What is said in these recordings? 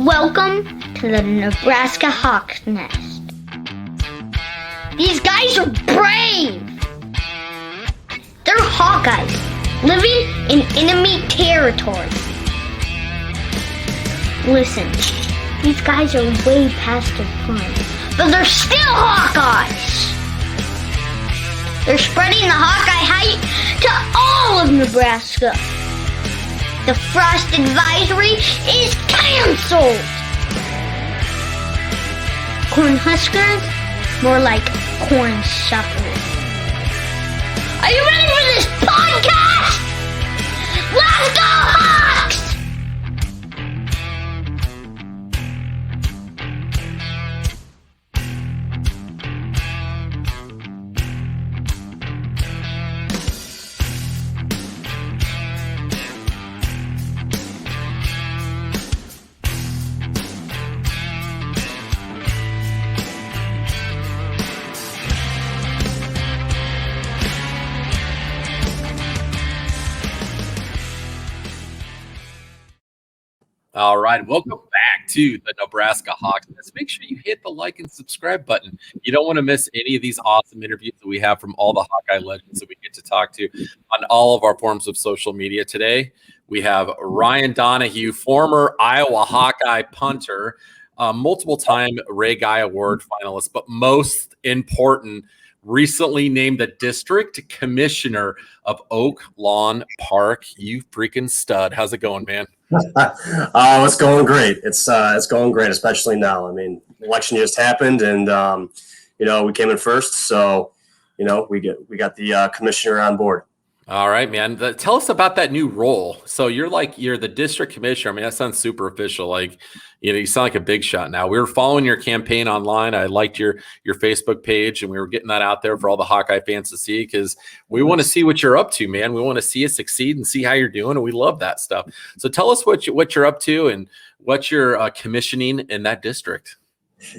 Welcome to the Nebraska Hawk's Nest. These guys are brave. They're Hawkeyes, living in enemy territory. Listen, these guys are way past their prime, but they're still Hawkeyes. They're spreading the Hawkeye hype to all of Nebraska. The frost advisory is canceled. Corn huskers, more like corn suckers. Are you ready for this podcast? Let's go Hawks! All right, welcome back to the Nebraska Hawks. Make sure you hit the like and subscribe button. You don't want to miss any of these awesome interviews that we have from all the Hawkeye legends that we get to talk to on all of our forms of social media. Today, we have Ryan Donahue, former Iowa Hawkeye punter, multiple-time Ray Guy Award finalist, but most important, recently named the district commissioner of Oak Lawn Park. You freaking stud. How's it going, man? It's going great. It's going great, especially now. I mean, election just happened, and we came in first, so we got the commissioner on board. All right, man. Tell us about that new role. So you're the district commissioner. I mean, that sounds super official. Like, you sound like a big shot now. We were following your campaign online. I liked your Facebook page, and we were getting that out there for all the Hawkeye fans to see because we want to see what you're up to, man. We want to see you succeed and see how you're doing, and we love that stuff. So tell us what you're up to and what you're commissioning in that district.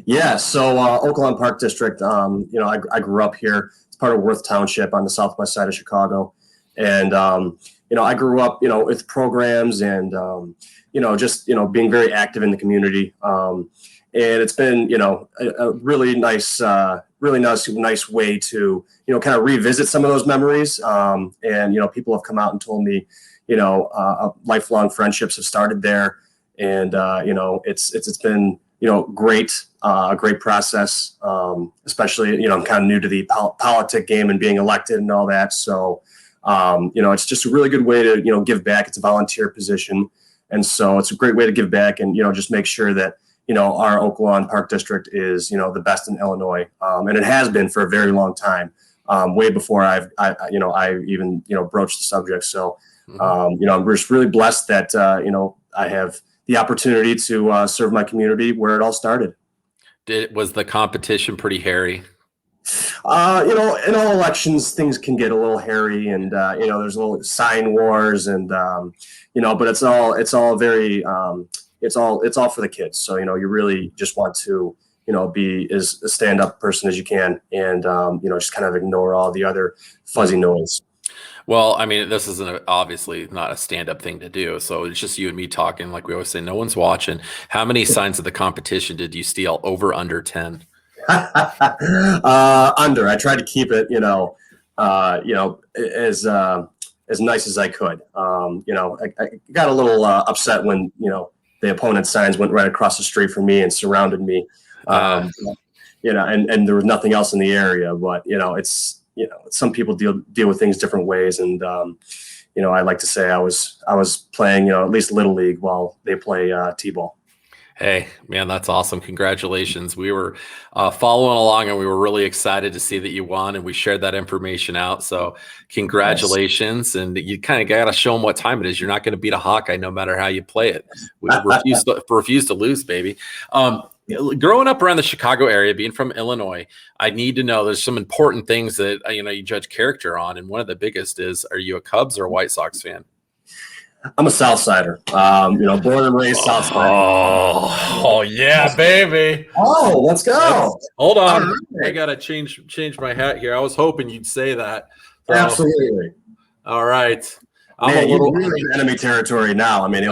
Yeah, so Oak Lawn Park District, I grew up here. It's part of Worth Township on the southwest side of Chicago. And, I grew up, with programs and, being very active in the community. And it's been, a really nice way to, kind of revisit some of those memories. And, people have come out and told me, lifelong friendships have started there. And, it's been, great, a great process, especially, I'm kind of new to the politic game and being elected and all that. So, it's just a really good way to, give back. It's a volunteer position. And so it's a great way to give back and, just make sure that, our Oak Lawn Park District is, the best in Illinois. And it has been for a very long time, way before I even, broached the subject. So, I'm just really blessed that, I have the opportunity to serve my community where it all started. Was the competition pretty hairy? In all elections, things can get a little hairy, and there's a little sign wars, and but it's all very it's all for the kids. So you really just want to be as a stand-up person as you can, and just kind of ignore all the other fuzzy noise. Well, I mean, this isn't obviously not a stand-up thing to do. So it's just you and me talking. Like we always say, no one's watching. How many signs of the competition did you steal? Over, under 10? Under. I tried to keep it, as nice as I could. I got a little upset when the opponent's signs went right across the street from me and surrounded me. And there was nothing else in the area. But it's some people deal with things different ways, and I like to say I was playing at least Little League while they play T-ball. Hey, man, that's awesome. Congratulations. We were following along, and we were really excited to see that you won, and we shared that information out. So congratulations. Nice. And you kind of got to show them what time it is. You're not going to beat a Hawkeye no matter how you play it. We refuse to lose, baby. Growing up around the Chicago area, being from Illinois, I need to know there's some important things that, you judge character on. And one of the biggest is, are you a Cubs or a White Sox fan? I'm a Southsider, born and raised Southsider. Oh yeah, baby. Oh, let's go. Hold on. Right. I got to change my hat here. I was hoping you'd say that. So, absolutely. All right. I'm a little in enemy territory now. I mean,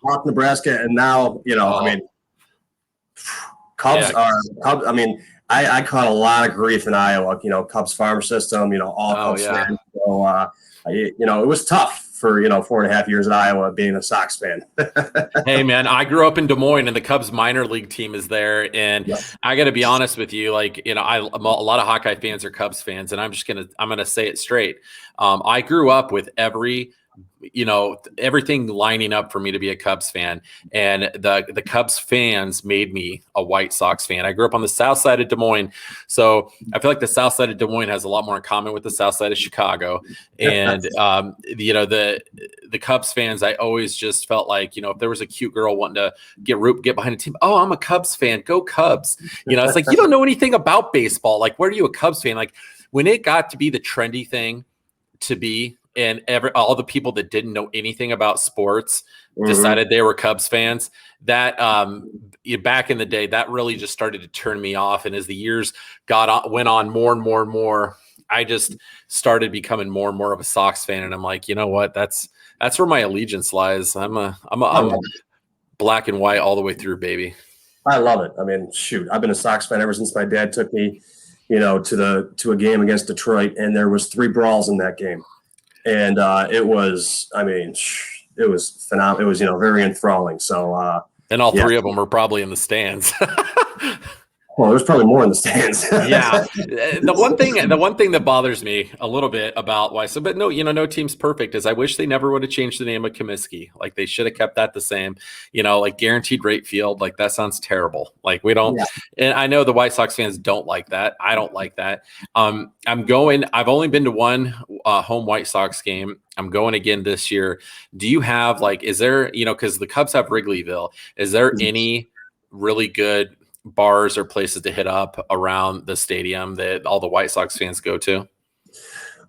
Hawk, Nebraska, and now, I mean, Cubs are Cubs. I mean, I caught a lot of grief in Iowa. Cubs farm system. All Cubs fans. So, it was tough for 4.5 years in Iowa being a Sox fan. Hey man, I grew up in Des Moines, and the Cubs minor league team is there. And I got to be honest with you, like a lot of Hawkeye fans are Cubs fans, and I'm gonna say it straight. I grew up with everything lining up for me to be a Cubs fan, and the Cubs fans made me a White Sox fan. I grew up on the south side of Des Moines, so I feel like the south side of Des Moines has a lot more in common with the south side of Chicago. And the Cubs fans, I always just felt like, if there was a cute girl wanting to get behind a team, oh, I'm a Cubs fan, go Cubs. It's like, you don't know anything about baseball. Like, where are you a Cubs fan? Like, when it got to be the trendy thing to be, and all the people that didn't know anything about sports decided they were Cubs fans, that back in the day, that really just started to turn me off. And as the years went on more and more and more, I just started becoming more and more of a Sox fan. And I'm like, you know what? That's where my allegiance lies. I'm black and white all the way through, baby. I love it. I mean, shoot, I've been a Sox fan ever since my dad took me, to a game against Detroit, and there was 3 brawls in that game. And it was phenomenal. It was, very enthralling. So, and all 3 of them were probably in the stands. Well, there's probably more in the stands. Yeah. The one thing that bothers me a little bit about but no team's perfect, is I wish they never would have changed the name of Comiskey. Like, they should have kept that the same, like guaranteed rate field. Like, that sounds terrible. Like, we don't, and I know the White Sox fans don't like that. I don't like that. I've only been to one home White Sox game. I'm going again this year. Do you have is there, cause the Cubs have Wrigleyville. Is there any really good bars or places to hit up around the stadium that all the White Sox fans go to?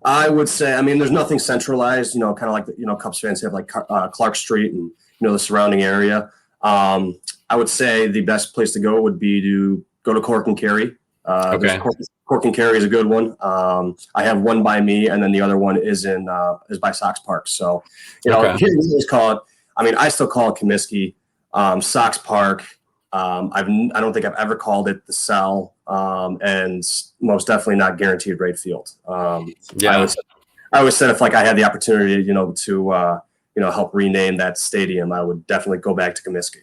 I would say, I mean, there's nothing centralized, kind of like, Cubs fans have like Clark Street and, the surrounding area. I would say the best place to go would be to go to Cork and Kerry. Okay. Cork and Kerry is a good one. I have one by me, and then the other one is by Sox Park. So, here we just call it, I mean, I still call it Comiskey, Sox Park. I don't think I've ever called it the Cell, and most definitely not Guaranteed Rate Field. I always said if I had the opportunity, to help rename that stadium, I would definitely go back to Comiskey.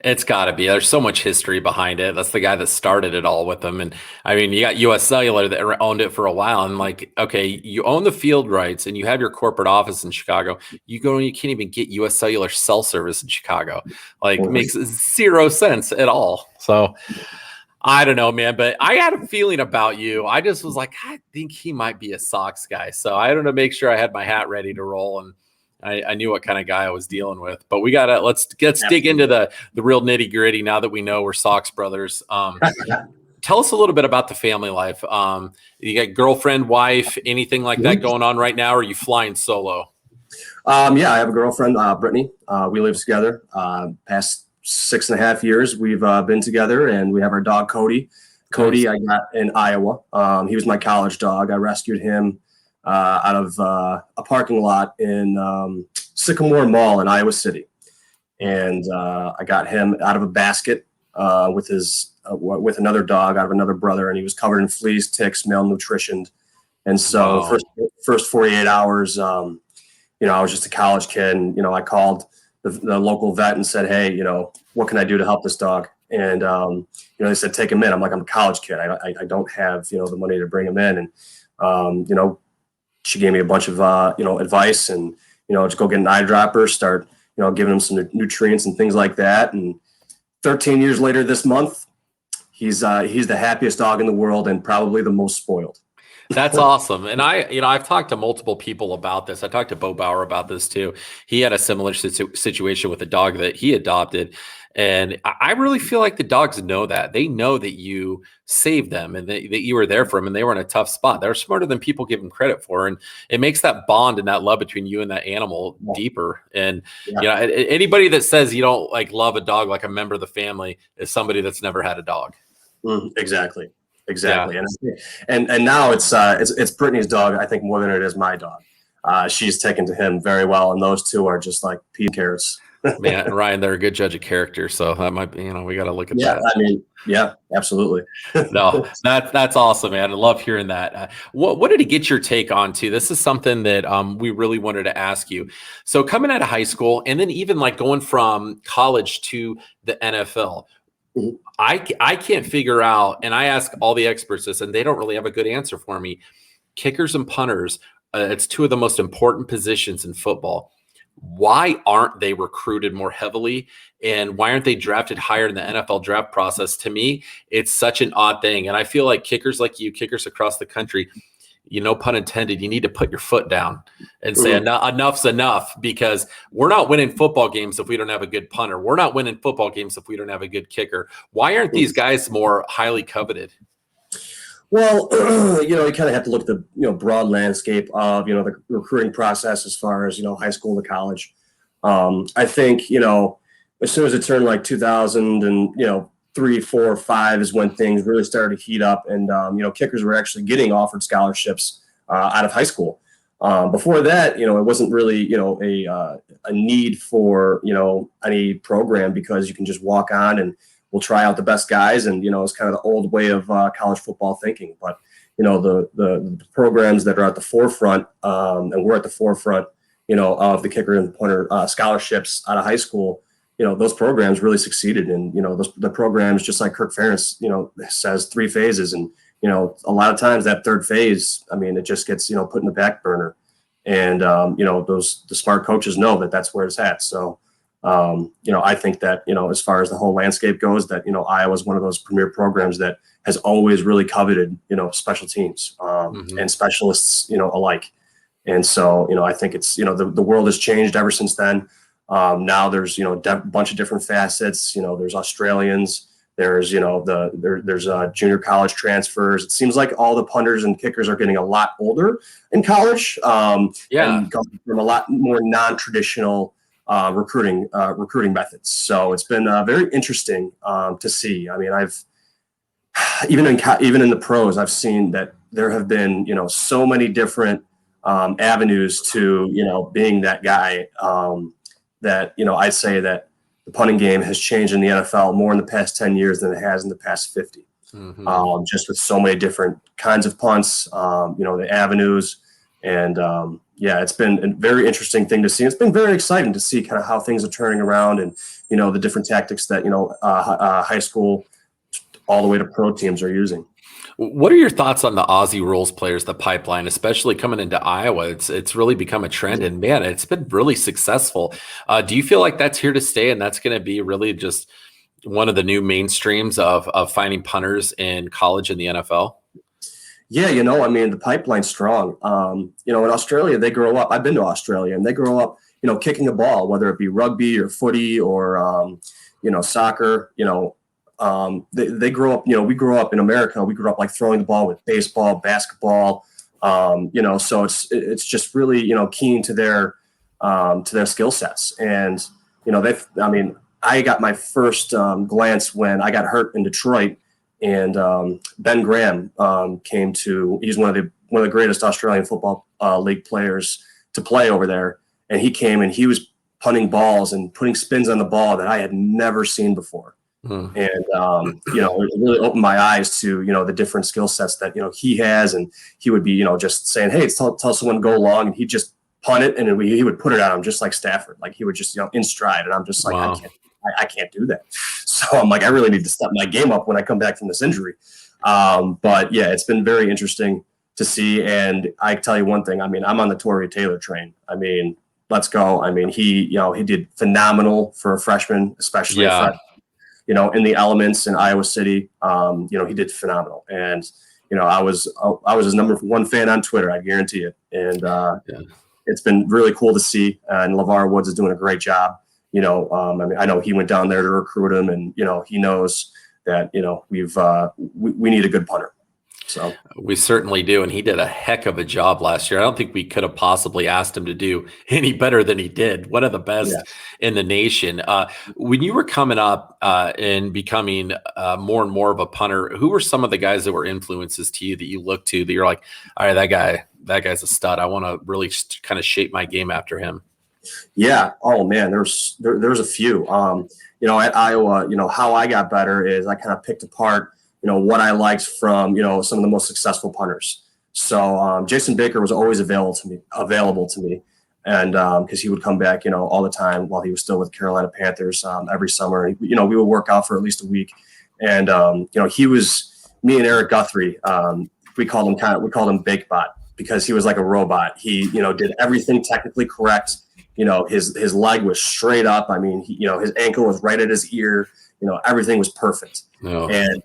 It's got to be. There's so much history behind it. That's the guy that started it all with them. And I mean, you got US Cellular that owned it for a while. And okay, you own the field rights and you have your corporate office in Chicago. You go and you can't even get US Cellular cell service in Chicago. Makes zero sense at all. So I don't know, man, but I had a feeling about you. I just was like, I think he might be a Sox guy. So I don't know, make sure I had my hat ready to roll, and I knew what kind of guy I was dealing with. But we gotta let's dig into the real nitty gritty now that we know we're Sox brothers. Tell us a little bit about the family life. You got girlfriend, wife, anything like that going on right now, or are you flying solo? I have a girlfriend, Brittany. We live together. Past 6.5 years we've been together, and we have our dog Cody. Cody, I got in Iowa. He was my college dog. I rescued him out of a parking lot in Sycamore Mall in Iowa City, and I got him out of a basket with another dog out of another brother, and he was covered in fleas, ticks, malnutritioned, and so first 48 hours, I was just a college kid, and I called the local vet and said, hey, what can I do to help this dog? And they said, take him in. I'm like, I'm a college kid. I don't have the money to bring him in, and she gave me a bunch of, advice, and, just go get an eye dropper, start, giving him some nutrients and things like that. And 13 years later this month, he's the happiest dog in the world and probably the most spoiled. That's awesome. And I've talked to multiple people about this. I talked to Bo Bauer about this too. He had a similar situation with a dog that he adopted. And I really feel like the dogs know that. They know that you saved them and that you were there for them, and they were in a tough spot. They're smarter than people give them credit for. And it makes that bond and that love between you and that animal deeper. And anybody that says you don't love a dog like a member of the family is somebody that's never had a dog. Exactly. Yeah. And now it's Brittany's dog, I think, more than it is my dog. she's taken to him very well, and those two are just like pea carrots. Man, Ryan, they're a good judge of character, so that might be, we got to look at Yeah, that. I mean, yeah, absolutely. No, that's awesome, man. I love hearing that. What did it get your take on too? This is something that we really wanted to ask you. So coming out of high school, and then even like going from college to the NFL, Mhm. I can't figure out, and I ask all the experts this, and they don't really have a good answer for me. Kickers and punters, it's two of the most important positions in football. Why aren't they recruited more heavily, and why aren't they drafted higher in the NFL draft process? To me, it's such an odd thing. And I feel like kickers like you, kickers across the country, no pun intended, you need to put your foot down and say enough's enough, because we're not winning football games if we don't have a good punter. We're not winning football games if we don't have a good kicker. Why aren't these guys more highly coveted? Well, you kind of have to look at the broad landscape of the recruiting process as far as high school to college. I think as soon as it turned like 2000 and 3, 4, 5 is when things really started to heat up, and kickers were actually getting offered scholarships out of high school. Before that, it wasn't really a need for any program, because you can just walk on and we'll try out the best guys, and it's kind of the old way of college football thinking. But the programs that are at the forefront, and we're at the forefront, of the kicker and punter scholarships out of high school. Those programs really succeeded, and the programs, just like Kirk Ferentz, says 3 phases, and a lot of times that third phase, it just gets put in the back burner, and the smart coaches know that that's where it's at. So. I think that, as far as the whole landscape goes, that, Iowa is one of those premier programs that has always really coveted, special teams and specialists, alike. And so, I think it's, the world has changed ever since then. Now there's, a bunch of different facets. There's Australians, there's, there's junior college transfers. It seems like all the punters and kickers are getting a lot older in college, and coming from a lot more non-traditional recruiting methods. So it's been very interesting to see. I've even in the pros, I've seen that there have been so many different avenues to being that guy, that I'd say that the punting game has changed in the NFL more in the past 10 years than it has in the past 50. Just with so many different kinds of punts, the avenues, and it's been a very interesting thing to see. It's been very exciting to see kind of how things are turning around, and the different tactics that high school all the way to pro teams are using. What are your thoughts on the Aussie rules players, the pipeline, especially coming into Iowa? It's really become a trend, and man, it's been really successful. Do you feel like that's here to stay, and that's going to be really just one of the new mainstreams of finding punters in college and the NFL? Yeah, the pipeline's strong. In Australia, they grow up. I've been to Australia, and they grow up, kicking a ball, whether it be rugby or footy or, soccer. They grow up. We grew up in America. We grew up like throwing the ball with baseball, basketball. So it's just really keen to their skill sets, and I got my first glance when I got hurt in Detroit. And Ben Graham came to. He's one of the greatest Australian football league players to play over there. And he came and he was punting balls and putting spins on the ball that I had never seen before. And it really opened my eyes to the different skill sets that he has. And he would be just saying, hey, tell someone to go along, and he'd just punt it, and he would put it on him just like Stafford. Like he would just in stride. And I'm just like, wow. I can't do that. So I'm like, I really need to step my game up when I come back from this injury. But yeah, it's been very interesting to see. And I tell you one thing, I'm on the Torrey Taylor train. Let's go. He did phenomenal for a freshman, especially in the elements in Iowa City. He did phenomenal. And, I was his number 1 fan on Twitter. I guarantee it. And it's been really cool to see. And LeVar Woods is doing a great job. I know he went down there to recruit him, and he knows that we need a good punter. So we certainly do. And he did a heck of a job last year. I don't think we could have possibly asked him to do any better than he did. One of the best yeah. in the nation. When you were coming up and becoming more and more of a punter, who were some of the guys that were influences to you that you looked to that you're like, all right, that guy's a stud. I want to really kind of shape my game after him. Yeah. Oh man, there's a few. At Iowa, how I got better is I kind of picked apart, what I liked from, some of the most successful punters. So Jason Baker was always available to me. And because he would come back, all the time while he was still with Carolina Panthers every summer. We would work out for at least a week. And, he was me and Eric Guthrie. We called him BakeBot because he was like a robot. He, did everything technically correct. His leg was straight up. I mean, his ankle was right at his ear. Everything was perfect. Oh. And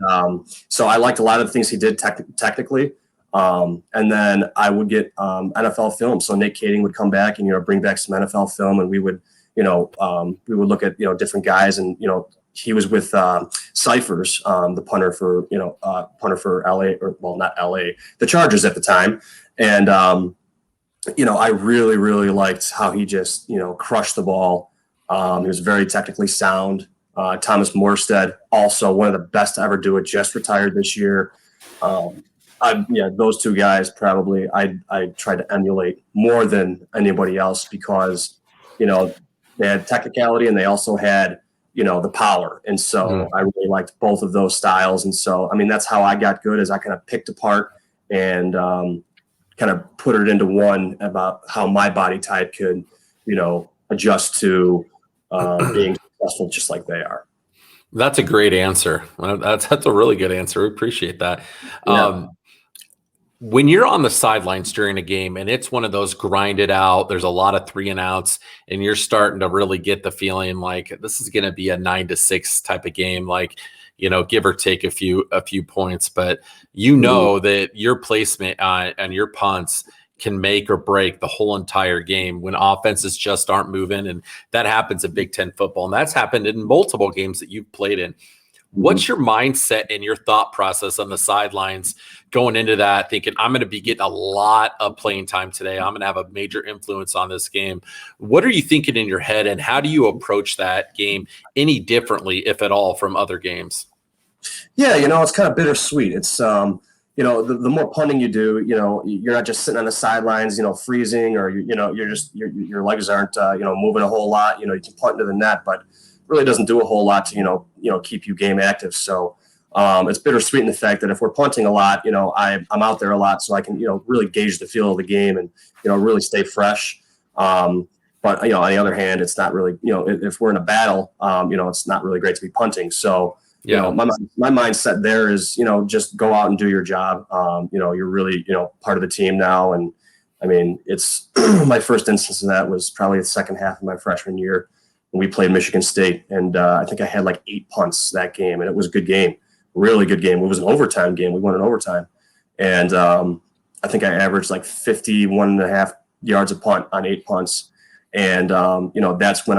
so I liked a lot of the things he did technically. And then I would get NFL film. So Nate Kading would come back and bring back some NFL film, and we would look at different guys, and he was with Cyphers, the punter for LA, or well, not LA, the Chargers at the time, and I really, really liked how he just, crushed the ball. He was very technically sound. Thomas Morstead, also one of the best to ever do it, just retired this year. Those two guys probably I tried to emulate more than anybody else because, they had technicality and they also had, the power. And so I really liked both of those styles. And so, that's how I got good, is I kind of picked apart and kind of put it into one about how my body type could, adjust to being successful just like they are. That's a great answer. That's a really good answer. We appreciate that. Yeah. When you're on the sidelines during a game and it's one of those grinded out, there's a lot of 3 and outs, and you're starting to really get the feeling like this is going to be a 9-6 type of game, like, give or take a few points, but that your placement and your punts can make or break the whole entire game when offenses just aren't moving. And that happens in Big Ten football. And that's happened in multiple games that you've played in. What's your mindset and your thought process on the sidelines going into that, thinking I'm going to be getting a lot of playing time today, I'm going to have a major influence on this game? What are you thinking in your head, and how do you approach that game any differently, if at all, from other games? Yeah, it's kind of bittersweet. It's the more punting you do, you're not just sitting on the sidelines, freezing, or your legs aren't moving a whole lot. You can punt into the net, but really doesn't do a whole lot to keep you game active. So it's bittersweet in the fact that if we're punting a lot, I'm out there a lot, so I can really gauge the feel of the game and really stay fresh. But on the other hand, it's not really if we're in a battle, it's not really great to be punting. So. Yeah. My mindset there is, just go out and do your job. You're really, part of the team now. And it's my first instance of that was probably the second half of my freshman year when we played Michigan State. And I think I had like 8 punts that game, and it was a good game, really good game. It was an overtime game. We won in overtime. And I think I averaged like 51.5 yards a punt on 8 punts. And, that's when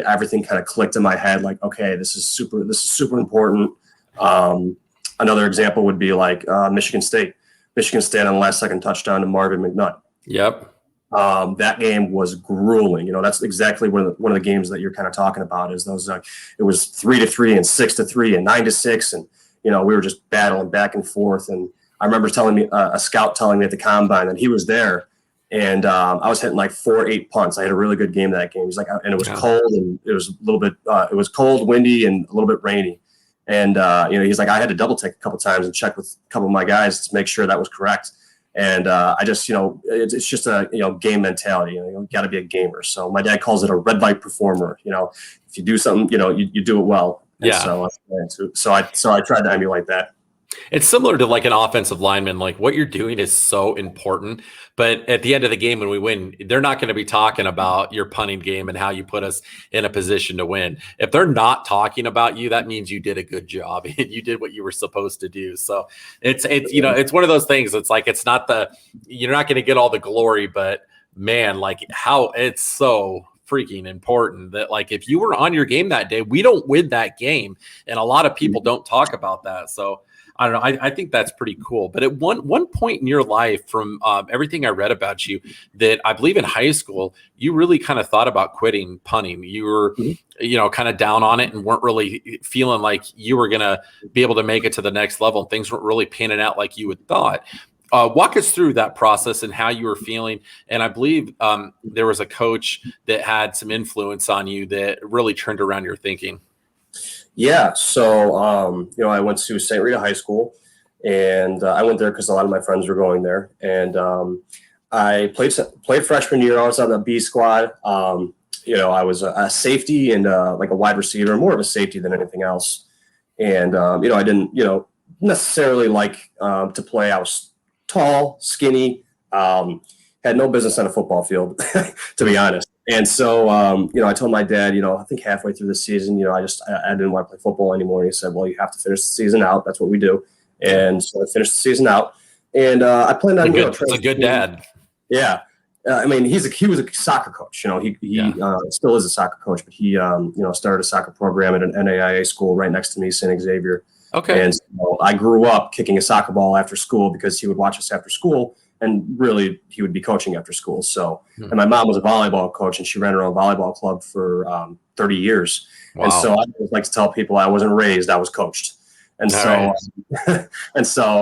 everything kind of clicked in my head, like, okay, this is super important. Another example would be like Michigan State on the last second touchdown to Marvin McNutt. Yep. That game was grueling. That's exactly one of the games that you're kind of talking about, is those, it was 3-3 and 6-3 and 9-6. And, we were just battling back and forth. And I remember a scout telling me at the combine that he was there. And I was hitting like 4-8 punts. I had a really good game that game. He's like, and it was cold, and it was a little bit, it was cold, windy, and a little bit rainy. And he's like, I had to double take a couple times and check with a couple of my guys to make sure that was correct. And I just, it's just a game mentality. You got to be a gamer. So my dad calls it a red light performer. If you do something, you do it well. And yeah. So I tried to emulate that. It's similar to like an offensive lineman. Like, what you're doing is so important, but at the end of the game, when we win, they're not going to be talking about your punting game and how you put us in a position to win. If they're not talking about you, that means you did a good job and you did what you were supposed to do. So it's it's one of those things. It's like, you're not going to get all the glory, but man, like how it's so freaking important. That like if you were on your game that day, we don't win that game, and a lot of people don't talk about that. So I don't know. I think that's pretty cool. But at one point in your life, from everything I read about you, that I believe in high school, you really kind of thought about quitting punting. You were, kind of down on it and weren't really feeling like you were going to be able to make it to the next level. And things weren't really panning out like you had thought. Walk us through that process and how you were feeling. And I believe there was a coach that had some influence on you that really turned around your thinking. Yeah. So, I went to St. Rita High School, and I went there because a lot of my friends were going there. And I played freshman year. I was on the B squad. I was a safety and like a wide receiver, more of a safety than anything else. And, I didn't, necessarily like to play. I was tall, skinny, had no business on a football field, to be honest. And so, I told my dad, I think halfway through the season, I didn't want to play football anymore. And he said, well, you have to finish the season out. That's what we do. And so I finished the season out, and I planned on, it's a good dad. Yeah. He was a soccer coach, he still is a soccer coach, but he, started a soccer program at an NAIA school right next to me, St. Xavier. Okay. And so I grew up kicking a soccer ball after school because he would watch us after school. And really, he would be coaching after school. So, and my mom was a volleyball coach, and she ran her own volleyball club for 30 years. Wow. And so I always like to tell people I wasn't raised, I was coached. And so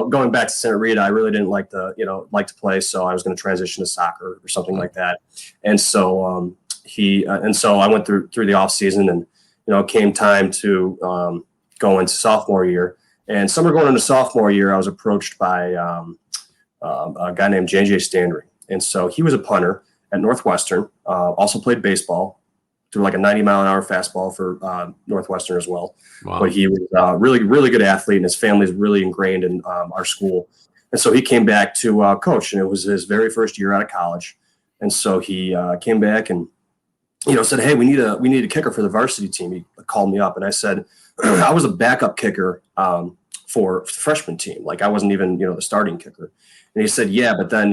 going back to Santa Rita, I really didn't like to play. So I was going to transition to soccer or something like that. And so so I went through the off season, and, it came time to go into sophomore year. And summer going into sophomore year, I was approached by a guy named J.J. Standry. And so he was a punter at Northwestern, also played baseball, threw like a 90-mile-an-hour fastball for Northwestern as well. Wow. But he was a really, really good athlete, and his family is really ingrained in our school. And so he came back to coach, and it was his very first year out of college. And so he came back and, said, hey, we need a kicker for the varsity team. He called me up, and I said, I was a backup kicker for the freshman team. Like I wasn't even, the starting kicker. And he said, yeah, but then,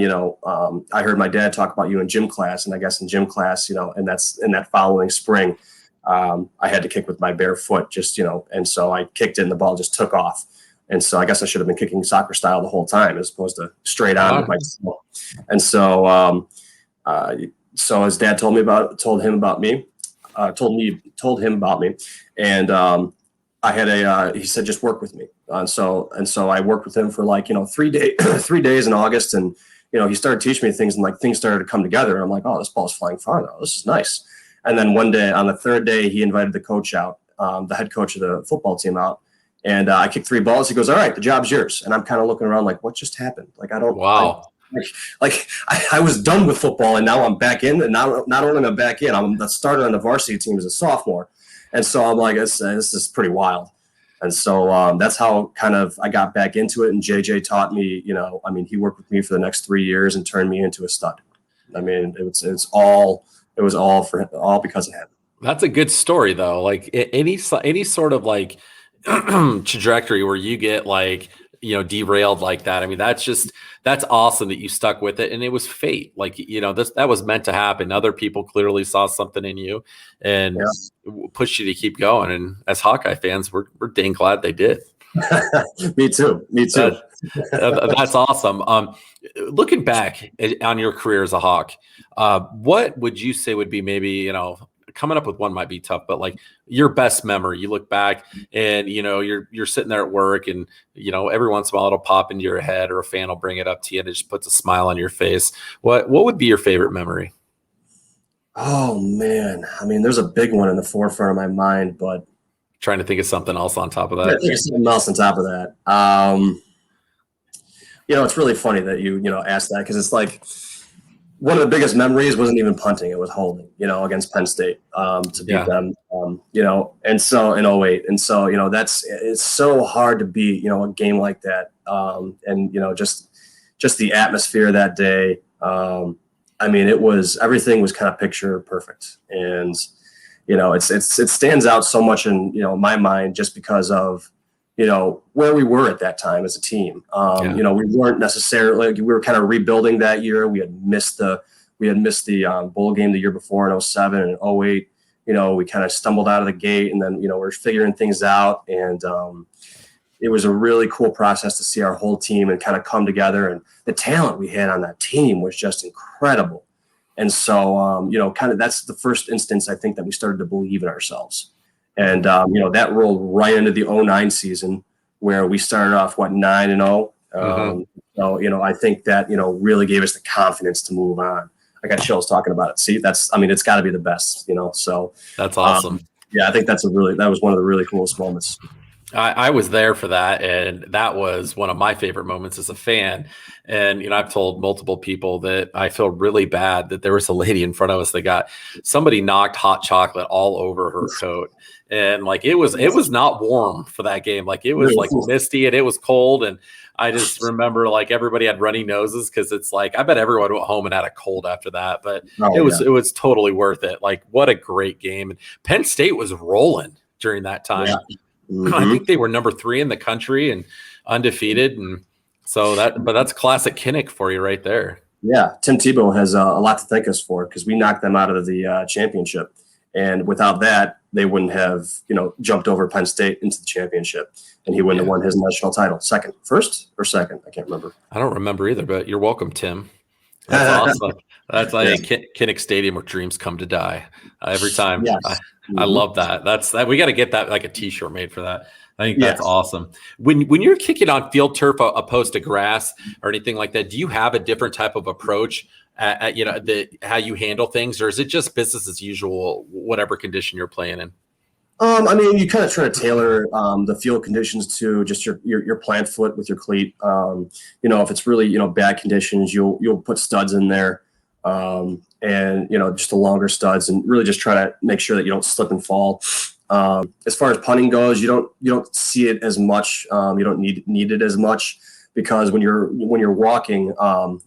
I heard my dad talk about you in gym class, and I guess in gym class, and that's in that following spring, I had to kick with my bare foot and so I kicked it and the ball just took off. And so I guess I should have been kicking soccer style the whole time as opposed to straight on with my skill. And so, so his dad told him about me. And, he said, just work with me. And so I worked with him for 3 days in August. And, he started teaching me things, and things started to come together. And I'm like, oh, this ball's flying far now. This is nice. And then one day, on the third day, he invited the coach out, the head coach of the football team out. And I kicked 3 balls. He goes, all right, the job's yours. And I'm kind of looking around like, what just happened? Wow. I was done with football, and now I'm back in. And now not only am I back in, I'm the starter on the varsity team as a sophomore. And so I'm like, this is pretty wild. And so that's how kind of I got back into it. And JJ taught me, he worked with me for the next 3 years and turned me into a stud. It was all because of him. That's a good story though. Like any sort of trajectory where you get derailed like that. That's awesome that you stuck with it, and it was fate. That was meant to happen. Other people clearly saw something in you and pushed you to keep going. And as Hawkeye fans, we're dang glad they did. Me too. That's awesome. Looking back on your career as a Hawk, what would you say would be maybe, coming up with one might be tough, but your best memory? You look back and you're sitting there at work, and every once in a while it'll pop into your head, or a fan will bring it up to you and it just puts a smile on your face. What would be your favorite memory? Oh man, there's a big one in the forefront of my mind, but trying to think of something else on top of that. Something else on top of that. It's really funny that you asked that, because it's one of the biggest memories wasn't even punting; it was holding, against Penn State to beat them, and so in 2008. And so, it's so hard to beat, a game like that. And, just the atmosphere that day. Everything was kind of picture perfect. And, it stands out so much in, my mind, just because of, where we were at that time as a team. We weren't necessarily, we were kind of rebuilding that year. We had missed the We had missed the bowl game the year before in 07 and 08. We kind of stumbled out of the gate, and then, we're figuring things out. And it was a really cool process to see our whole team and kind of come together. And the talent we had on that team was just incredible. And so, kind of that's the first instance, I think, that we started to believe in ourselves. And, that rolled right into the 09 season where we started off, 9-0. So, I think that, really gave us the confidence to move on. I got chills talking about it. See, it's got to be the best, so. That's awesome. Yeah, I think that was one of the really coolest moments. I was there for that, and that was one of my favorite moments as a fan. And, I've told multiple people that I feel really bad that there was a lady in front of us that somebody knocked hot chocolate all over her coat. And it was not warm for that game. It was misty and it was cold. And I just remember everybody had runny noses because it's I bet everyone went home and had a cold after that, but it was totally worth it. What a great game. And Penn State was rolling during that time. Yeah. Mm-hmm. I think they were number 3 in the country and undefeated. And so that's classic Kinnick for you right there. Yeah. Tim Tebow has a lot to thank us for because we knocked them out of the championship. And without that, they wouldn't have, jumped over Penn State into the championship, and he wouldn't have won his national title. First or second? I can't remember. I don't remember either, but you're welcome, Tim. That's awesome. That's Kinnick Stadium where dreams come to die every time. Yes. I love that. We got to get that a T-shirt made for that. I think that's awesome. When you're kicking on field turf opposed to grass or anything like that, do you have a different type of approach at how you handle things, or is it just business as usual, whatever condition you're playing in? You kind of try to tailor the field conditions to just your plant foot with your cleat. If it's really bad conditions, you'll put studs in there, and just the longer studs, and really just try to make sure that you don't slip and fall. As far as punting goes, you don't see it as much. You don't need it as much. Because when you're walking,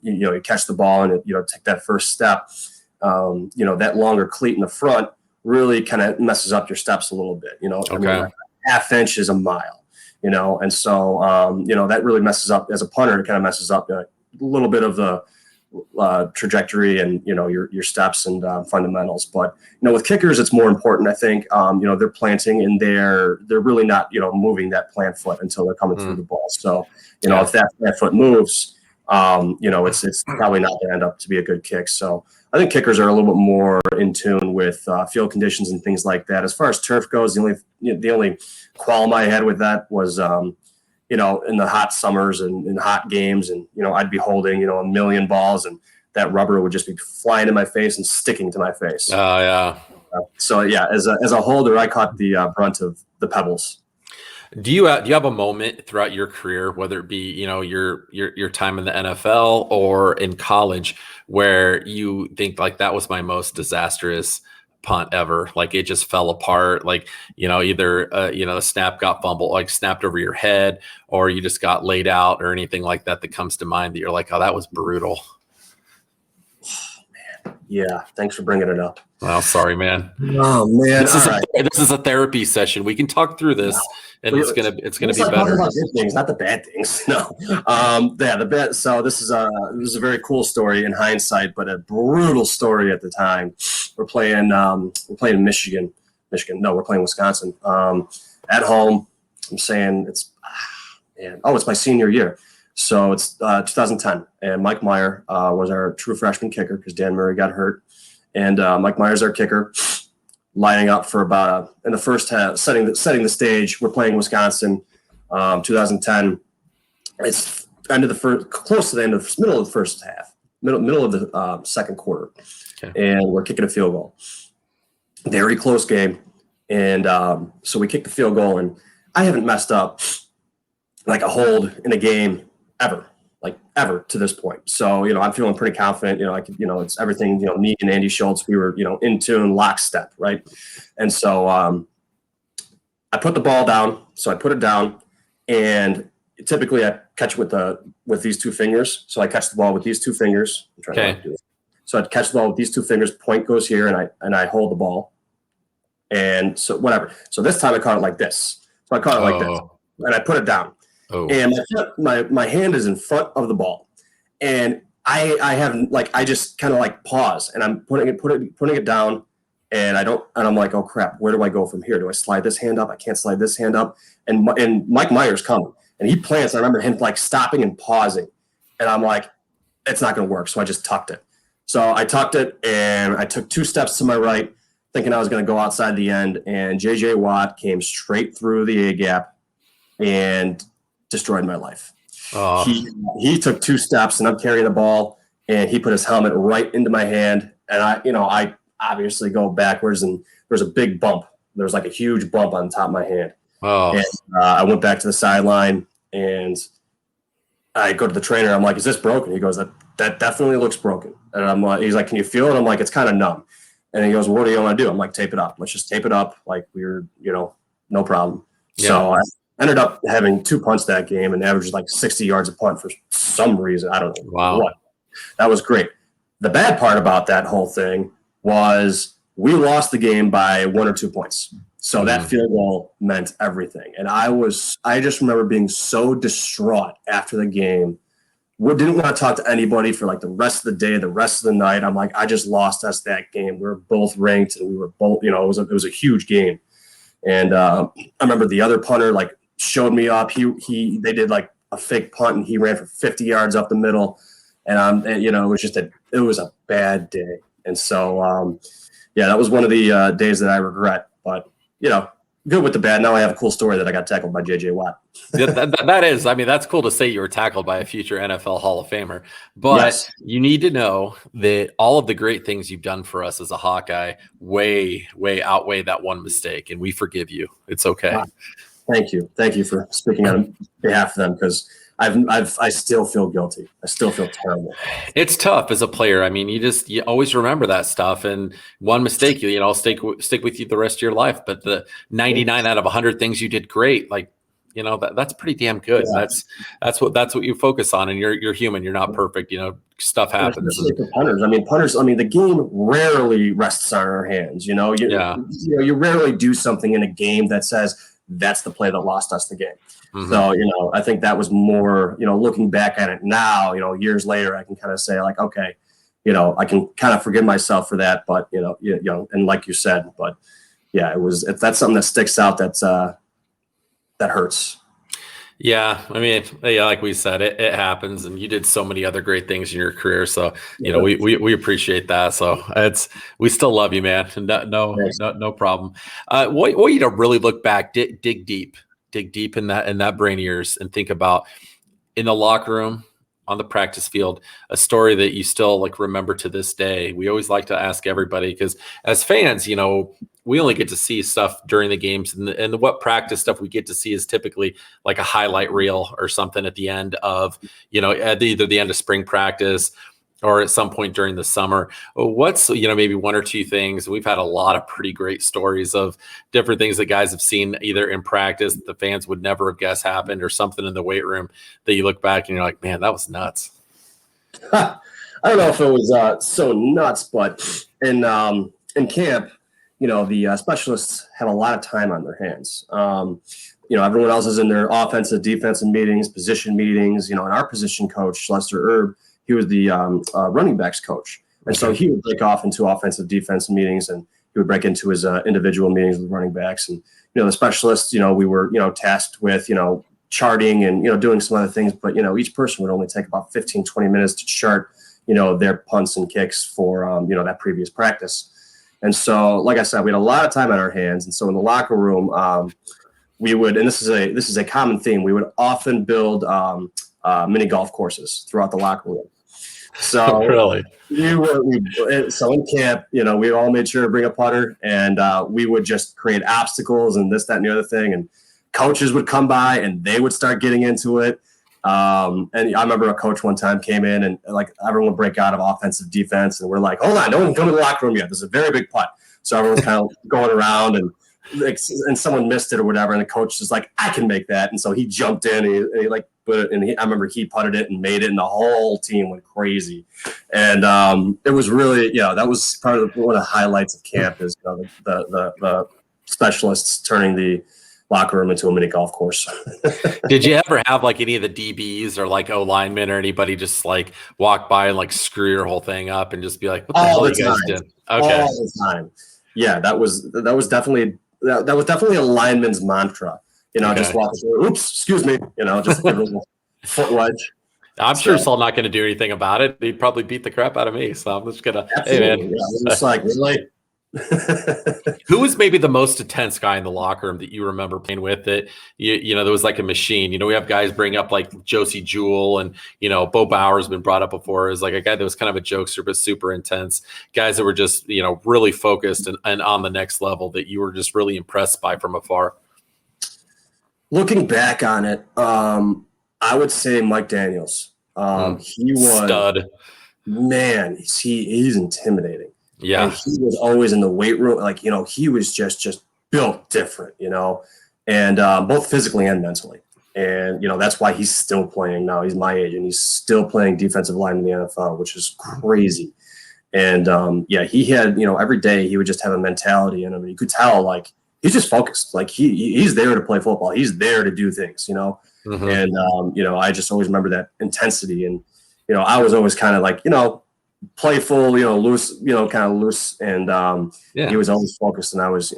you catch the ball and take that first step, that longer cleat in the front really kind of messes up your steps a little bit. A half inch is a mile, and so that really messes up as a punter. It kind of messes up a little bit of the trajectory and your steps and fundamentals. But with kickers, it's more important. I think they're planting and they're really not moving that plant foot until they're coming through the ball. So if that plant foot moves, it's probably not going to end up to be a good kick. So I think kickers are a little bit more in tune with field conditions and things like that. As far as turf goes, the only qualm I had with that was in the hot summers and in hot games, and I'd be holding a million balls, and that rubber would just be flying in my face and sticking to my face. Oh yeah. So yeah, as a holder, I caught the brunt of the pebbles. Do you have a moment throughout your career, whether it be your time in the NFL or in college, where you think that was my most disastrous punt ever? It just fell apart. Either the snap got fumbled, snapped over your head, or you just got laid out, or anything like that comes to mind that you're oh, that was brutal. Man, yeah. Thanks for bringing it up. Well, sorry, man. Oh man, this is a therapy session. We can talk through this, and it's gonna be better. About good things, not the bad things. No, the bad. So this is a very cool story in hindsight, but a brutal story at the time. We're playing Michigan. No, we're playing Wisconsin. At home. I'm saying it's my senior year. So it's 2010, and Mike Meyer was our true freshman kicker because Dan Murray got hurt. And Mike Meyer's our kicker, lining up for about in the first half, setting the stage. We're playing Wisconsin, 2010. It's close to the end of middle of the first half, middle of the second quarter, and we're kicking a field goal. Very close game, and so we kick the field goal, and I haven't messed up a hold in a game ever to this point. So, I'm feeling pretty confident, it's everything, me and Andy Schultz, we were, in tune, lockstep. Right. And so, I put the ball down. So I put it down, and typically I catch with these two fingers. So I catch the ball with these two fingers. I'm trying to do it. So I'd catch the ball with these two fingers, point goes here, and I hold the ball. And so whatever. So this time I caught it like this. So I caught it like this, and I put it down. Oh. And my hand is in front of the ball, and I have like, I just kind of like pause and I'm putting it down, and I'm like, oh crap, where do I go from here? Do I slide this hand up? I can't slide this hand up. And Mike Meyer's coming and he plants. I remember him like stopping and pausing, and I'm like, it's not going to work. So I just tucked it. So I tucked it and I took 2 steps to my right, thinking I was going to go outside the end, and JJ Watt came straight through the A gap and destroyed my life. Oh. He took 2 steps, and I'm carrying the ball, and he put his helmet right into my hand, and I obviously go backwards, and there's a big bump. There's like a huge bump on top of my hand. Oh. And I went back to the sideline, and I go to the trainer. I'm like, "Is this broken?" He goes, "That definitely looks broken." And I'm like, he's like, "Can you feel it?" I'm like, "It's kind of numb." And he goes, "What do you want to do?" I'm like, "Tape it up. Let's just tape it up. Like we're, no problem." Yeah. So I ended up having 2 punts that game and averaged like 60 yards a punt for some reason. I don't know what. That was great. The bad part about that whole thing was we lost the game by 1 or 2 points. So that field goal meant everything. And I just remember being so distraught after the game. We didn't want to talk to anybody for like the rest of the day, the rest of the night. I'm like, I just lost us that game. We were both ranked, and we were both, it was a huge game. And I remember the other punter like showed me up. They did like a fake punt, and he ran for 50 yards up the middle. And it was just it was a bad day. And so, that was one of the days that I regret. But good with the bad. Now I have a cool story that I got tackled by JJ Watt. That is, I mean, that's cool to say you were tackled by a future NFL Hall of Famer, but Yes. You need to know that all of the great things you've done for us as a Hawkeye way outweigh that one mistake, and we forgive you. It's okay. Wow. Thank you for speaking on behalf of them, because I still feel guilty. I still feel terrible. It's tough as a player. I mean, you always remember that stuff, and one mistake, stick with you the rest of your life. But the 99 out of 100 things you did great, like, that's pretty damn good. Yeah. That's what you focus on, and you're human. You're not perfect. Stuff happens. Especially for punters. The game rarely rests on our hands. You rarely do something in a game that says that's the play that lost us the game. Mm-hmm. So, I think that was more, looking back at it now, years later, I can kind of say like, okay, I can kind of forgive myself for that. But, and like you said, but yeah, if that's something that sticks out, that hurts. Yeah. I mean, like we said, it happens, and you did so many other great things in your career. So, we appreciate that. So we still love you, man. No problem. Want you to really look back, dig deep in that brain of yours, and think about in the locker room, on the practice field, a story that you still like remember to this day. We always like to ask everybody, because as fans, we only get to see stuff during the games, and what practice stuff we get to see is typically like a highlight reel or something at the end of, at either the end of spring practice or at some point during the summer. What's, maybe 1 or 2 things? We've had a lot of pretty great stories of different things that guys have seen either in practice that the fans would never have guessed happened, or something in the weight room that you look back and you're like, man, that was nuts. I don't know if it was so nuts, but in camp, the specialists have a lot of time on their hands. Everyone else is in their offensive, defensive meetings, position meetings, and our position coach, Lester Erb, he was the running backs coach. And so he would break off into offensive, defensive meetings, and he would break into his individual meetings with running backs. And, the specialists, we were, tasked with, charting and, doing some other things. But, each person would only take about 15, 20 minutes to chart, their punts and kicks for, that previous practice. And so, like I said, we had a lot of time on our hands. And so in the locker room, we would, and this is a common theme, we would often build mini golf courses throughout the locker room. So really, so in camp, we all made sure to bring a putter, and we would just create obstacles and this, that, and the other thing. And coaches would come by and they would start getting into it. And I remember a coach one time came in and like everyone would break out of offensive, defense, and we're like, hold on, no one come to the locker room yet. There's a very big putt. So everyone's kind of going around, and someone missed it or whatever, and the coach was like, I can make that. And so he jumped in and he like put it, and I remember he putted it and made it, and the whole team went crazy. And it was really, that was part of one of the highlights of camp is the specialists turning the locker room into a mini golf course. Did you ever have like any of the DBs or like O linemen or anybody just like walk by and like screw your whole thing up and just be like, "What the hell you guys did?" Okay, all the time. Yeah, that was definitely a lineman's mantra. Okay. Just walk through. Oops, excuse me. Just give a little foot wedge. I'm sure Saul not going to do anything about it. He'd probably beat the crap out of me. So I'm just gonna. Absolutely. Hey man, yeah, it's like really. Who was maybe the most intense guy in the locker room that you remember playing with? That there was like a machine. We have guys bring up like Josie Jewell and Bo Bauer's been brought up before as like a guy that was kind of a jokester but super intense. Guys that were just really focused and on the next level that you were just really impressed by from afar. Looking back on it, I would say Mike Daniels. He was stud. Man, he's intimidating. Yeah. And he was always in the weight room. Like, he was just built different, and both physically and mentally. And, that's why he's still playing now. He's my age and he's still playing defensive line in the NFL, which is crazy. And, he had, every day he would just have a mentality in him. And you could tell, like, he's just focused. Like he's there to play football. He's there to do things, Mm-hmm. And, I just always remember that intensity. And, I was always kind of like, playful, loose, kind of loose. And he was always focused. And I was,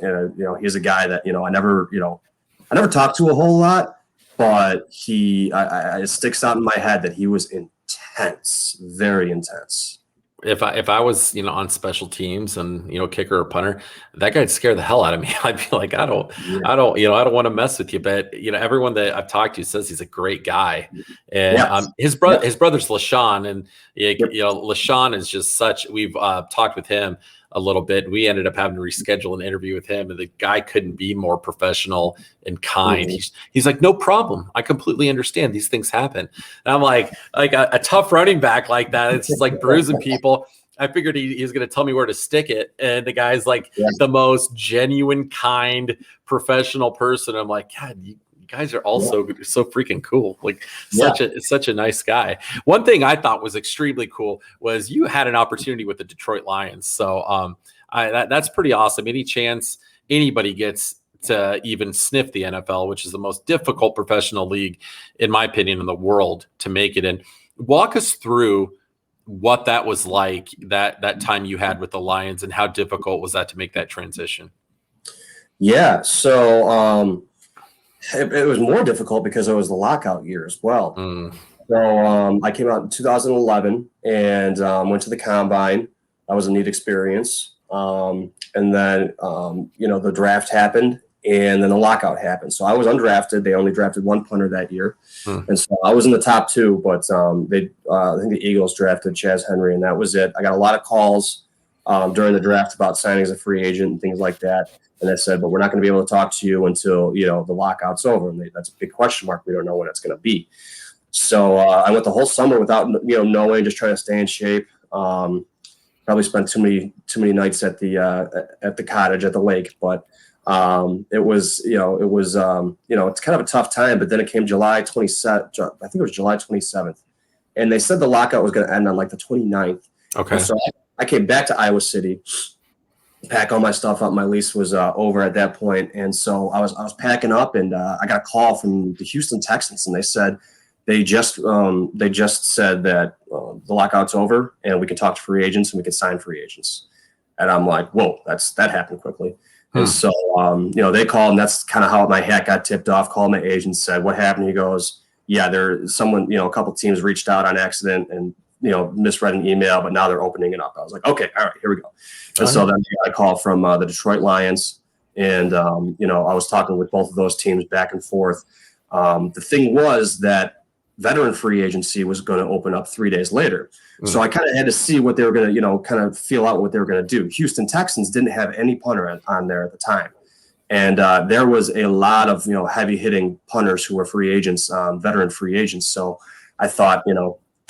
he's a guy that, I never talked to a whole lot, but it sticks out in my head that he was intense, very intense. If I was on special teams and kicker or punter, that guy'd scare the hell out of me. I'd be like, I don't want to mess with you. But everyone that I've talked to says he's a great guy, and his brother's LaShawn, and LaShawn is just such. We've talked with him a little bit. We ended up having to reschedule an interview with him, and the guy couldn't be more professional and kind. Mm-hmm. He's like, no problem. I completely understand. These things happen. And I'm like a tough running back like that. It's just like bruising people. I figured he was going to tell me where to stick it. And the guy's like the most genuine, kind, professional person. I'm like, God, you guys are also so freaking cool. Like such a nice guy. One thing I thought was extremely cool was you had an opportunity with the Detroit Lions. So that's pretty awesome. Any chance anybody gets to even sniff the NFL, which is the most difficult professional league, in my opinion, in the world to make it in. Walk us through what that was like, that time you had with the Lions, and how difficult was that to make that transition? Yeah. So, it was more difficult because it was the lockout year as well. So I came out in 2011 and went to the combine. That was a neat experience. And then, the draft happened and then the lockout happened. So I was undrafted. They only drafted one punter that year. And so I was in the top two, but I think the Eagles drafted Chaz Henry, and that was it. I got a lot of calls during the draft about signing as a free agent and things like that. And they said, but we're not going to be able to talk to you until, the lockout's over. And that's a big question mark. We don't know when it's going to be. So I went the whole summer without, knowing, just trying to stay in shape. Probably spent too many nights at the cottage at the lake, but it was it's kind of a tough time. But then it came July 27th. I think it was July 27th. And they said the lockout was going to end on like the 29th. Okay. And so I came back to Iowa City, pack all my stuff up. My lease was over at that point. And so I was packing up, and I got a call from the Houston Texans, and they said they just said that the lockout's over and we can talk to free agents and we can sign free agents. And I'm like, whoa, that happened quickly. And so, they called, and that's kind of how my hat got tipped off. Called my agent, said, what happened? He goes, yeah, there's someone, a couple teams reached out on accident and, misread an email, but now they're opening it up. I was like, okay, all right, here we go. And so then I called from the Detroit Lions, and, I was talking with both of those teams back and forth. The thing was that veteran free agency was going to open up 3 days later. So I kind of had to see what they were going to, kind of feel out what they were going to do. Houston Texans didn't have any punter on there at the time. And there was a lot of, heavy hitting punters who were free agents, veteran free agents. So I thought,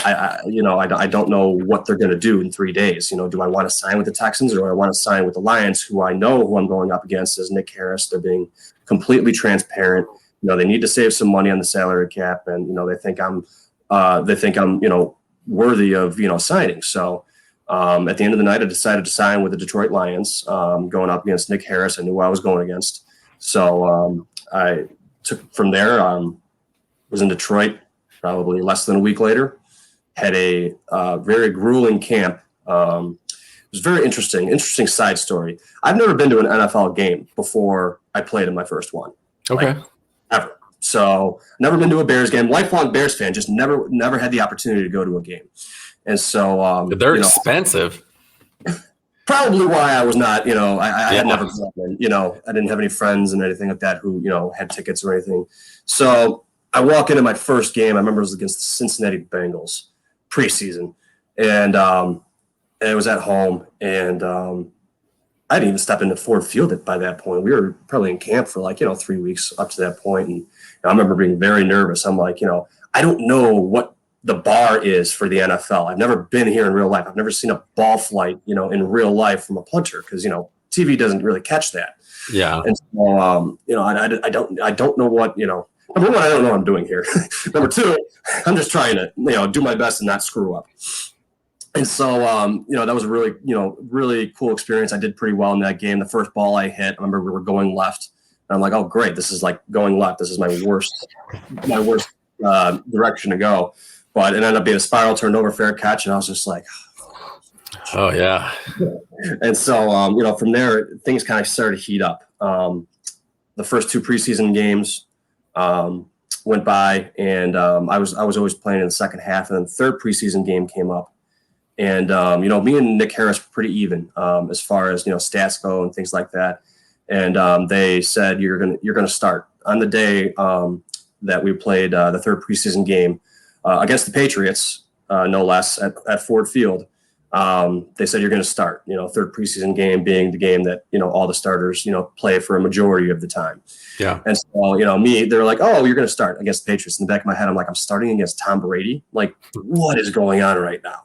I don't know what they're going to do in 3 days. Do I want to sign with the Texans, or do I want to sign with the Lions, who I know who I'm going up against is Nick Harris. They're being completely transparent. They need to save some money on the salary cap, and they think I'm worthy of signing. So at the end of the night, I decided to sign with the Detroit Lions, going up against Nick Harris. I knew who I was going against. So I took from there. Was in Detroit probably less than a week later. Had a very grueling camp. It was very interesting side story. I've never been to an NFL game before I played in my first one. Okay. Like, ever. So never been to a Bears game. Lifelong Bears fan, just never had the opportunity to go to a game. And so they're expensive. Probably why I was not, I had never been, I didn't have any friends and anything like that who, had tickets or anything. So I walk into my first game. I remember it was against the Cincinnati Bengals preseason. And it was at home. And I didn't even step into Ford Field by that point. We were probably in camp for 3 weeks up to that point. And I remember being very nervous. I'm like, I don't know what the bar is for the NFL. I've never been here in real life. I've never seen a ball flight, in real life from a punter because, TV doesn't really catch that. Yeah. And so, I don't know what, number one, I don't know what I'm doing here. Number two, I'm just trying to, do my best and not screw up. And so, that was a really, really cool experience. I did pretty well in that game. The first ball I hit, I remember we were going left. And I'm like, oh, great. This is like going left. This is my worst direction to go. But it ended up being a spiral, turned over, fair catch. And I was just like, oh, yeah. And so, from there, things kind of started to heat up. The first two preseason games went by, and I was always playing in the second half. And then the third preseason game came up. And, me and Nick Harris were pretty even as far as, stats go and things like that. And they said, you're going to start on the day that we played the third preseason game against the Patriots, no less, at Ford Field. They said, you're going to start, third preseason game being the game that, all the starters, play for a majority of the time. Yeah. And so, they're like, oh, you're going to start against the Patriots. In the back of my head, I'm like, I'm starting against Tom Brady. Like, what is going on right now?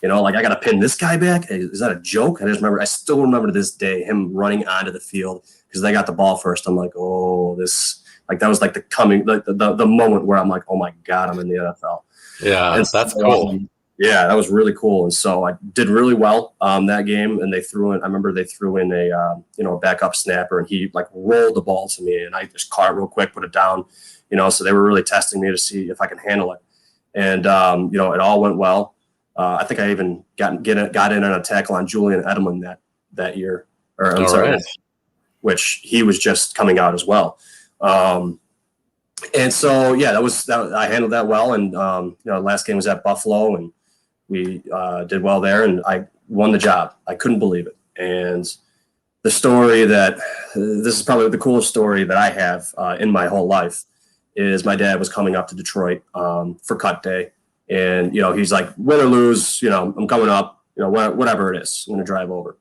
I got to pin this guy back. Is that a joke? I still remember to this day him running onto the field because they got the ball first. I'm like, oh, that was like the moment where I'm like, oh my God, I'm in the NFL. Yeah, and that's cool. Yeah, that was really cool. And so I did really well that game. And I remember they threw in a backup snapper, and he rolled the ball to me, and I just caught it real quick, put it down. So they were really testing me to see if I can handle it. And it all went well. I think I even got in on a tackle on Julian Edelman that year, which he was just coming out as well. And so, yeah, I handled that well. And, last game was at Buffalo, and we did well there, and I won the job. I couldn't believe it. And the story this is probably the coolest story that I have in my whole life is my dad was coming up to Detroit for cut day. And, he's like, win or lose, I'm coming up, whatever it is, I'm going to drive over.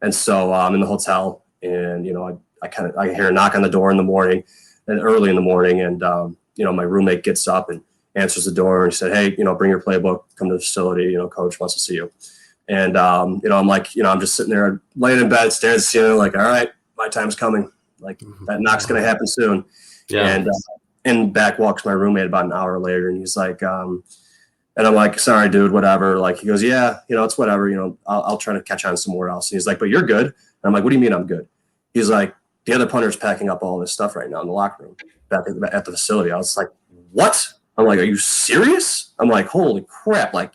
And so I'm in the hotel, and, I hear a knock on the door in the morning, and early in the morning. And, my roommate gets up and answers the door, and he said, hey, bring your playbook, come to the facility, coach wants to see you. And, I'm like, I'm just sitting there laying in bed, staring at the ceiling, like, all right, my time's coming. Like, that knock's going to happen soon. Yeah. And back walks my roommate about an hour later, and he's like, and I'm like, sorry, dude, whatever. Like, he goes, yeah, it's whatever, I'll try to catch on somewhere else. And he's like, but you're good. And I'm like, what do you mean I'm good? He's like, the other punter's packing up all this stuff right now in the locker room back at the facility. I was like, what? I'm like, are you serious? I'm like, holy crap. Like,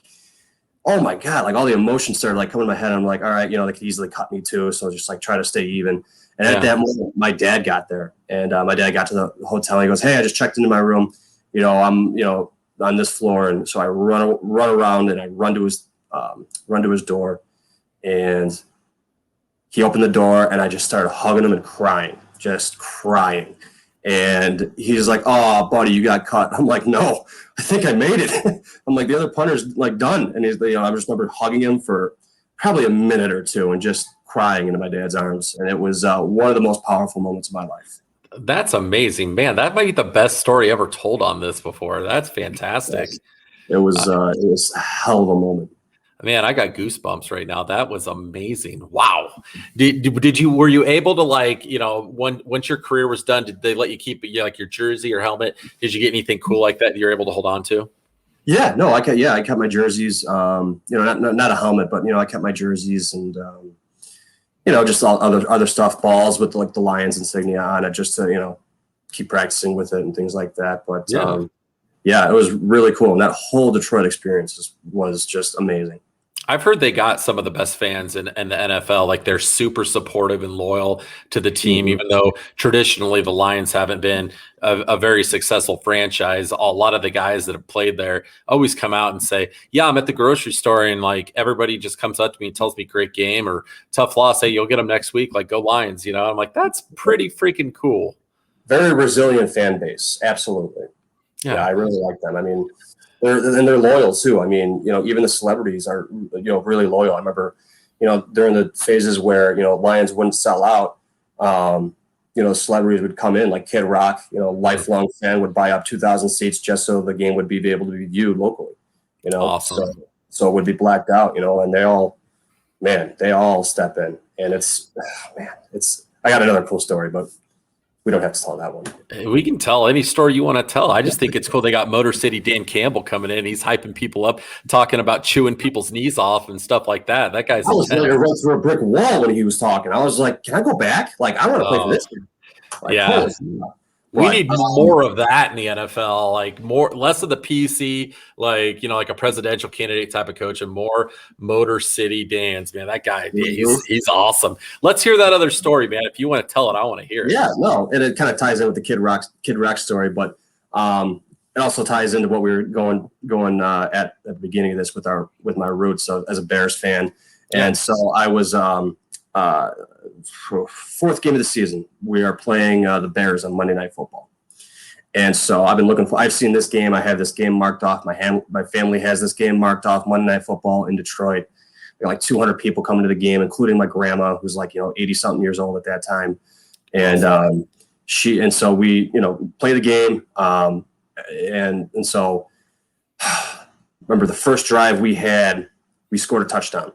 oh my God. Like, all the emotions started coming in my head. I'm like, all right, they could easily cut me too. So just try to stay even. And at that moment, my dad got there, and my dad got to the hotel. He goes, hey, I just checked into my room. I'm, on this floor. And so I run around, and I run to his door, and he opened the door, and I just started hugging him and crying. And he's like, oh, buddy, you got cut. I'm like, no, I think I made it. I'm like, the other punter's done. And he's, I just remember hugging him for probably a minute or two and just crying into my dad's arms. And it was one of the most powerful moments of my life. That's amazing, man. That might be the best story ever told on this before. That's fantastic. Yes. It was a hell of a moment. Man, I got goosebumps right now. That was amazing. Wow. Were you able to once your career was done, did they let you keep your jersey or helmet? Did you get anything cool like that you're able to hold on to? Yeah, no, I kept my jerseys, not a helmet, but I kept my jerseys, and just all other stuff, balls with like the Lions insignia on it, just to, keep practicing with it and things like that. But yeah, it was really cool. And that whole Detroit experience was just amazing. I've heard they got some of the best fans in the NFL. Like they're super supportive and loyal to the team, even though traditionally the Lions haven't been a very successful franchise. A lot of the guys that have played there always come out and say, yeah, I'm at the grocery store and like everybody just comes up to me and tells me great game or tough loss. Hey, you'll get them next week. Like go Lions, I'm like, that's pretty freaking cool. Very resilient fan base. Absolutely. Yeah, I really like them. I mean, they're loyal too. I mean, even the celebrities are, really loyal. I remember, during the phases where, Lions wouldn't sell out, celebrities would come in like Kid Rock, lifelong fan, would buy up 2,000 seats just so the game would be able to be viewed locally, Awesome. So it would be blacked out, and they all step in, and I got another cool story, but we don't have to tell that one. We can tell any story you want to tell. I just think it's cool. They got Motor City Dan Campbell coming in. He's hyping people up, talking about chewing people's knees off and stuff like that. That guy's. I was ready to run through a brick wall when he was talking. I was like, "Can I go back? Like, I want to play for this game." Like, yeah. We need more of that in the NFL, like less of the PC, like, like a presidential candidate type of coach and more Motor City Dan's, man. That guy, he's awesome. Let's hear that other story, man. If you want to tell it, I want to hear it. Yeah, no, and it kind of ties in with the Kid Rock story, but it also ties into what we were going at the beginning of this with my roots as a Bears fan. And so I was fourth game of the season. We are playing the Bears on Monday Night Football. And so I've seen this game. I have this game marked off. My family has this game marked off, Monday Night Football in Detroit. There are like 200 people coming to the game, including my grandma, who's like, 80 something years old at that time. And so we, play the game. And so remember the first drive we scored a touchdown.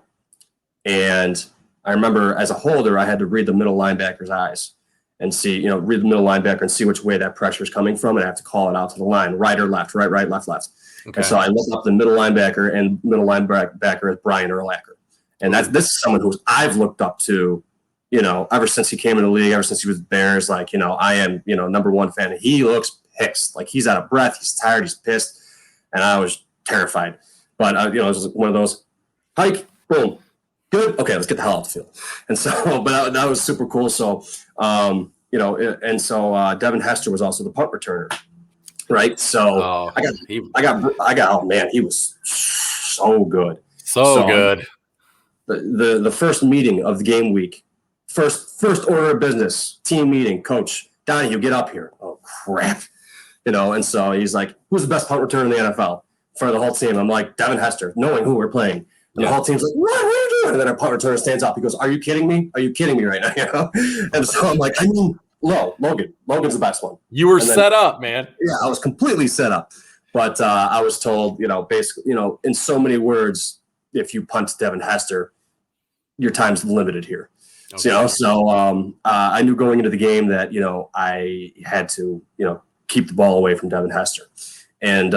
And I remember as a holder, I had to read the middle linebacker's eyes and see, read the middle linebacker and see which way that pressure is coming from. And I have to call it out to the line, right or left, right, left. Okay. And so I looked up the middle linebacker, and middle linebacker is Brian Urlacher. And this is someone who I've looked up to, ever since he came in the league, ever since he was with the Bears. Like, I am, number one fan. He looks pissed. Like he's out of breath. He's tired. He's pissed. And I was terrified. But, it was one of those, hike, boom. Good. Okay, let's get the hell off the field. And so, but that was super cool. So, and so Devin Hester was also the punt returner, right? So I got. Oh man, he was so good. So good. The first meeting of the game week, first order of business, team meeting. Coach Donahue, get up here. Oh crap, And so he's like, "Who's the best punt returner in the NFL?" For the whole team, I'm like, Devin Hester, knowing who we're playing. And the whole team's like, what are you doing? And then our punt returner stands up. He goes, are you kidding me? Are you kidding me right now? And so I'm like, Logan. Logan's the best one. You were set up, man. Yeah, I was completely set up. But I was told, basically, in so many words, if you punt Devin Hester, your time's limited here. Okay. So I knew going into the game that, I had to, keep the ball away from Devin Hester. And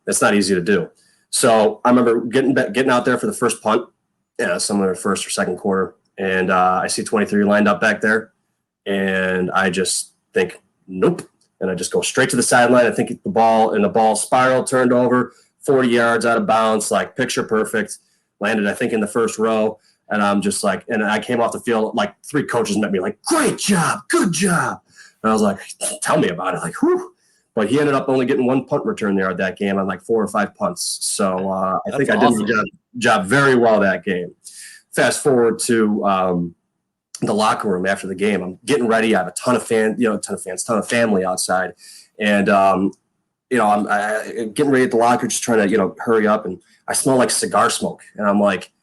it's not easy to do. So I remember getting out there for the first punt, somewhere in the first or second quarter, and I see 23 lined up back there, and I just think, nope, and I just go straight to the sideline. I think the ball spiral turned over 40 yards out of bounds, like picture perfect, landed I think in the first row, and I'm just like, and I came off the field, like 3 coaches met me like, great job, good job, and I was like, tell me about it, like, whew. But he ended up only getting 1 punt return there at that game on like 4 or 5 punts. So I think I did the job very well that game. Fast forward to the locker room after the game. I'm getting ready. I have a ton of family outside. And, I'm getting ready at the locker, just trying to, hurry up. And I smell like cigar smoke. And I'm like,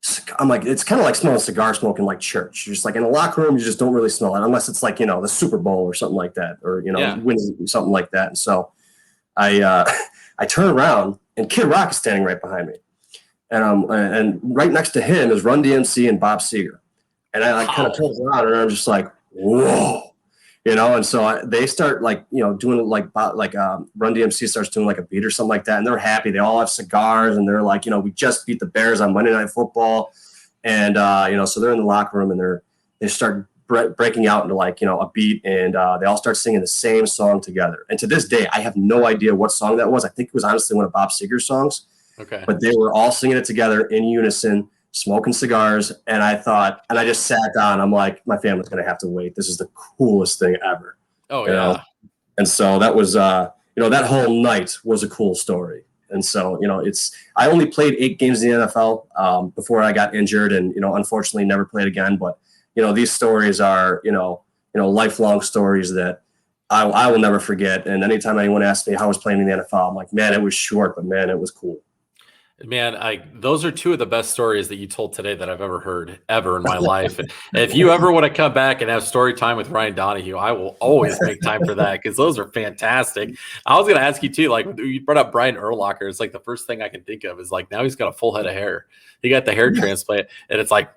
it's kind of like smelling cigar smoke in like church. You're just like in the locker room, you just don't really smell it unless it's like, the Super Bowl or something like that, or, winning something like that. And so I turn around and Kid Rock is standing right behind me. And right next to him is Run DMC and Bob Seger. And I kind of turn around and I'm just like, whoa, and so they start like, doing like Run DMC starts doing like a beat or something like that. And they're happy. They all have cigars and they're like, we just beat the Bears on Monday Night Football. And so they're in the locker room and they start breaking out into like, a beat, and they all start singing the same song together. And to this day, I have no idea what song that was. I think it was honestly one of Bob Seger's songs. Okay. But they were all singing it together in unison, smoking cigars. And I just sat down. I'm like, my family's going to have to wait. This is the coolest thing ever. Oh, yeah. And so that was, that whole night was a cool story. And so, I only played 8 games in the NFL before I got injured, and, unfortunately never played again. But, these stories are, lifelong stories that I will never forget. And anytime anyone asks me how I was playing in the NFL, I'm like, man, it was short, but man, it was cool. Man, those are 2 of the best stories that you told today that I've ever heard in my life. And if you ever want to come back and have story time with Ryan Donahue, I will always make time for that, because those are fantastic. I was going to ask you too, like you brought up Brian Urlacher. It's like the first thing I can think of is like, now he's got a full head of hair. He got the hair transplant, and it's like,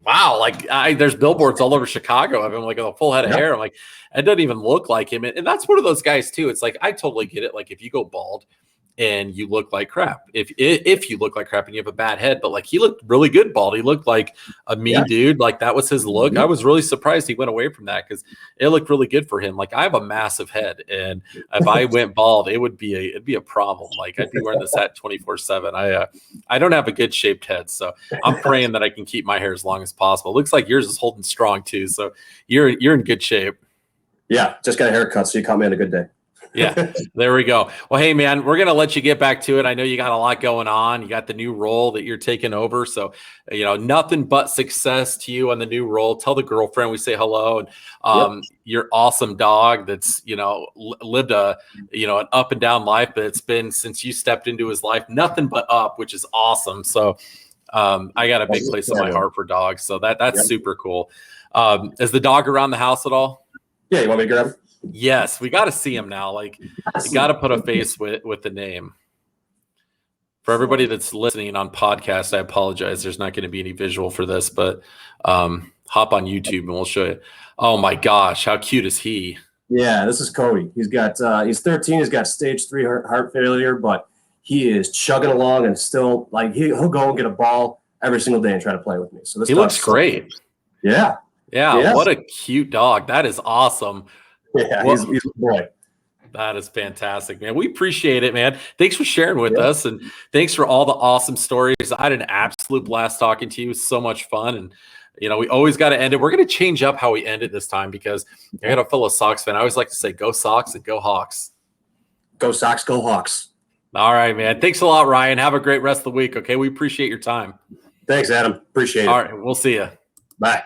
wow, like there's billboards all over Chicago of him like a full head of hair. I'm like, it doesn't even look like him. And that's one of those guys too. It's like, I totally get it. Like if you go bald and you look like crap, if you look like crap and you have a bad head, but like he looked really good bald. He looked like a mean dude. Like that was his look. I was really surprised he went away from that, because it looked really good for him. Like I have a massive head, and if I went bald, it'd be a problem. Like I'd be wearing this hat 24/7. I don't have a good shaped head, so I'm praying that I can keep my hair as long as possible. It looks like yours is holding strong too, so you're in good shape. Yeah, just got a haircut, so you caught me on a good day. Yeah, there we go. Well, hey, man, we're going to let you get back to it. I know you got a lot going on. You got the new role that you're taking over. So, nothing but success to you on the new role. Tell the girlfriend we say hello. And your awesome dog that's, lived an up and down life, but it's been since you stepped into his life, nothing but up, which is awesome. So I got a big place in my heart for dogs. So that's super cool. Is the dog around the house at all? Yeah, you want me to grab him? Yes, we got to see him now. Like, you got to put a face with the name. For everybody that's listening on podcast, I apologize. There's not going to be any visual for this, but hop on YouTube and we'll show you. Oh my gosh, how cute is he? Yeah, this is Cody. He's 13. He's got stage 3 heart failure, but he is chugging along, and still like he'll go and get a ball every single day and try to play with me. So he looks great. Yeah. Yeah. What a cute dog. That is awesome. Yeah, he's a boy. That is fantastic, man. We appreciate it, man. Thanks for sharing with us, and thanks for all the awesome stories. I had an absolute blast talking to you. It was so much fun, and we always got to end it. We're going to change up how we end it this time, because I got a fellow Sox fan. I always like to say, "Go Sox" and "Go Hawks." Go Sox, go Hawks. All right, man. Thanks a lot, Ryan. Have a great rest of the week. Okay, we appreciate your time. Thanks, Adam. Appreciate it. All right, we'll see you. Bye.